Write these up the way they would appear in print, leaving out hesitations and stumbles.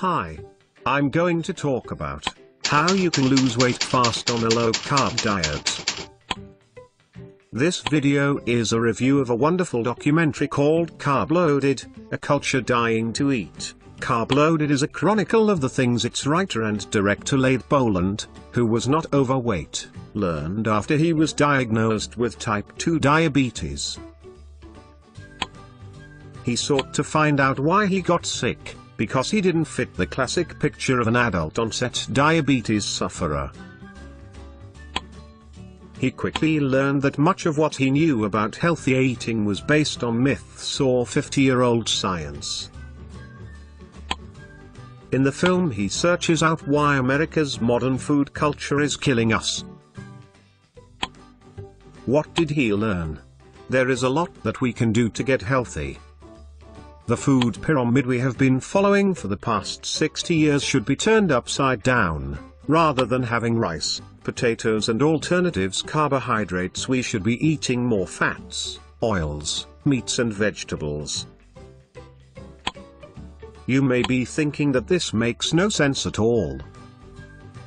Hi. I'm going to talk about how you can lose weight fast on a low-carb diet. This video is a review of a wonderful documentary called Carb Loaded, A Culture Dying to Eat. Carb Loaded is a chronicle of the things its writer and director Laith Boland, who was not overweight, learned after he was diagnosed with type 2 diabetes. He sought to find out why he got sick, because he didn't fit the classic picture of an adult-onset diabetes sufferer. He quickly learned that much of what he knew about healthy eating was based on myths or 50-year-old science. In the film he searches out why America's modern food culture is killing us. What did he learn? There is a lot that we can do to get healthy. The food pyramid we have been following for the past 60 years should be turned upside down. Rather than having rice, potatoes and alternatives carbohydrates, we should be eating more fats, oils, meats and vegetables. You may be thinking that this makes no sense at all.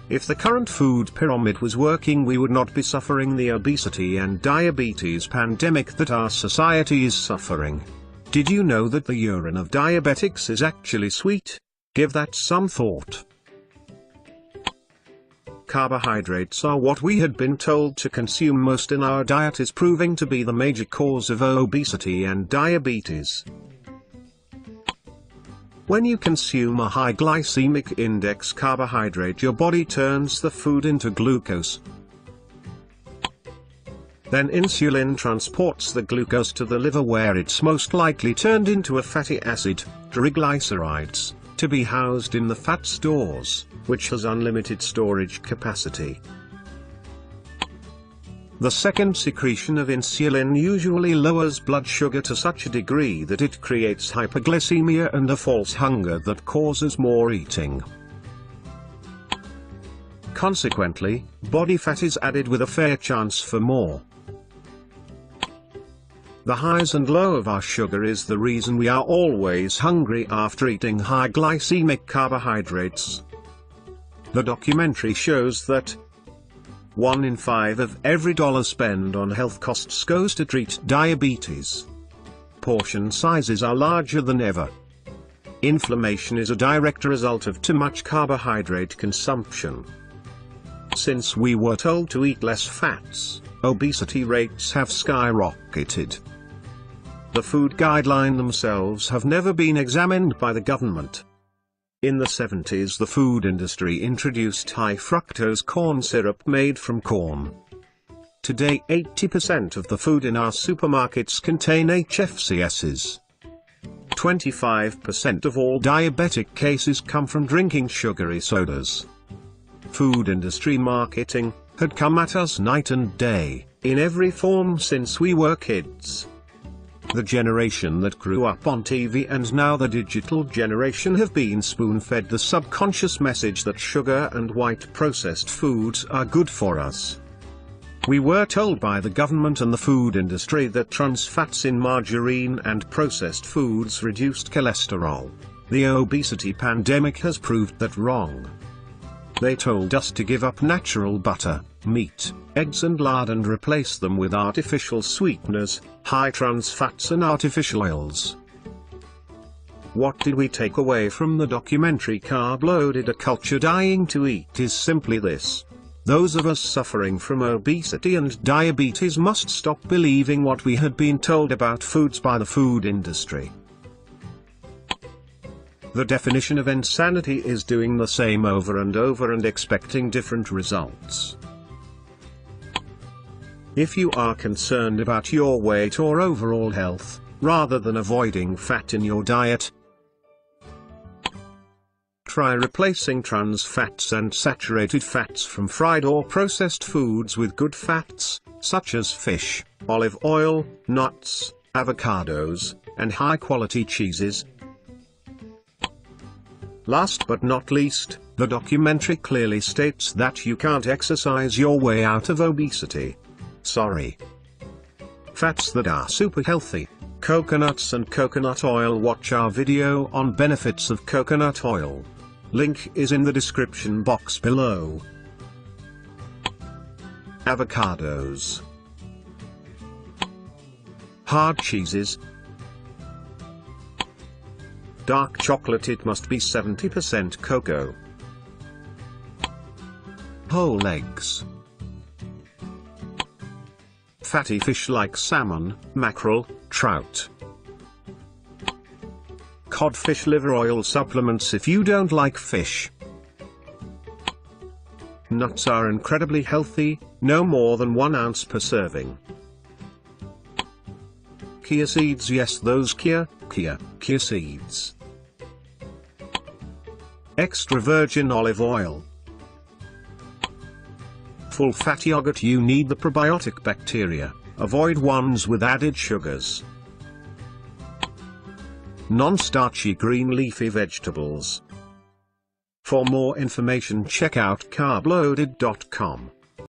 If the current food pyramid was working, we would not be suffering the obesity and diabetes pandemic that our society is suffering. Did you know that the urine of diabetics is actually sweet? Give that some thought. Carbohydrates are what we had been told to consume most in our diet is proving to be the major cause of obesity and diabetes. When you consume a high glycemic index carbohydrate, your body turns the food into glucose. Then insulin transports the glucose to the liver, where it's most likely turned into a fatty acid, triglycerides, to be housed in the fat stores, which has unlimited storage capacity. The second secretion of insulin usually lowers blood sugar to such a degree that it creates hyperglycemia and a false hunger that causes more eating. Consequently, body fat is added with a fair chance for more. The highs and low of our sugar is the reason we are always hungry after eating high glycemic carbohydrates. The documentary shows that 1 in 5 of every dollar spent on health costs goes to treat diabetes. Portion sizes are larger than ever. Inflammation is a direct result of too much carbohydrate consumption. Since we were told to eat less fats, obesity rates have skyrocketed. The food guidelines themselves have never been examined by the government. In the 70s, the food industry introduced high fructose corn syrup made from corn. Today 80% of the food in our supermarkets contain HFCSs. 25% of all diabetic cases come from drinking sugary sodas. Food industry marketing had come at us night and day, in every form since we were kids. The generation that grew up on TV and now the digital generation have been spoon-fed the subconscious message that sugar and white processed foods are good for us. We were told by the government and the food industry that trans fats in margarine and processed foods reduced cholesterol. The obesity pandemic has proved that wrong. They told us to give up natural butter, meat, eggs and lard and replace them with artificial sweeteners, high trans fats and artificial oils. What did we take away from the documentary Carb Loaded, A Culture Dying to Eat is simply this: those of us suffering from obesity and diabetes must stop believing what we had been told about foods by the food industry. The definition of insanity is doing the same over and over and expecting different results. If you are concerned about your weight or overall health, rather than avoiding fat in your diet, try replacing trans fats and saturated fats from fried or processed foods with good fats, such as fish, olive oil, nuts, avocados, and high-quality cheeses. Last but not least, the documentary clearly states that you can't exercise your way out of obesity. Sorry. Fats that are super healthy. Coconuts and coconut oil. Watch our video on benefits of coconut oil. Link is in the description box below. Avocados. Hard cheeses. Dark chocolate, it must be 70% cocoa. Whole eggs. Fatty fish like salmon, mackerel, trout. Codfish liver oil supplements if you don't like fish. Nuts are incredibly healthy, no more than 1 ounce per serving. Chia seeds, yes, those chia seeds. Extra virgin olive oil. Full fat yogurt, you need the probiotic bacteria, avoid ones with added sugars. Non-starchy green leafy vegetables. For more information check out carbloaded.com.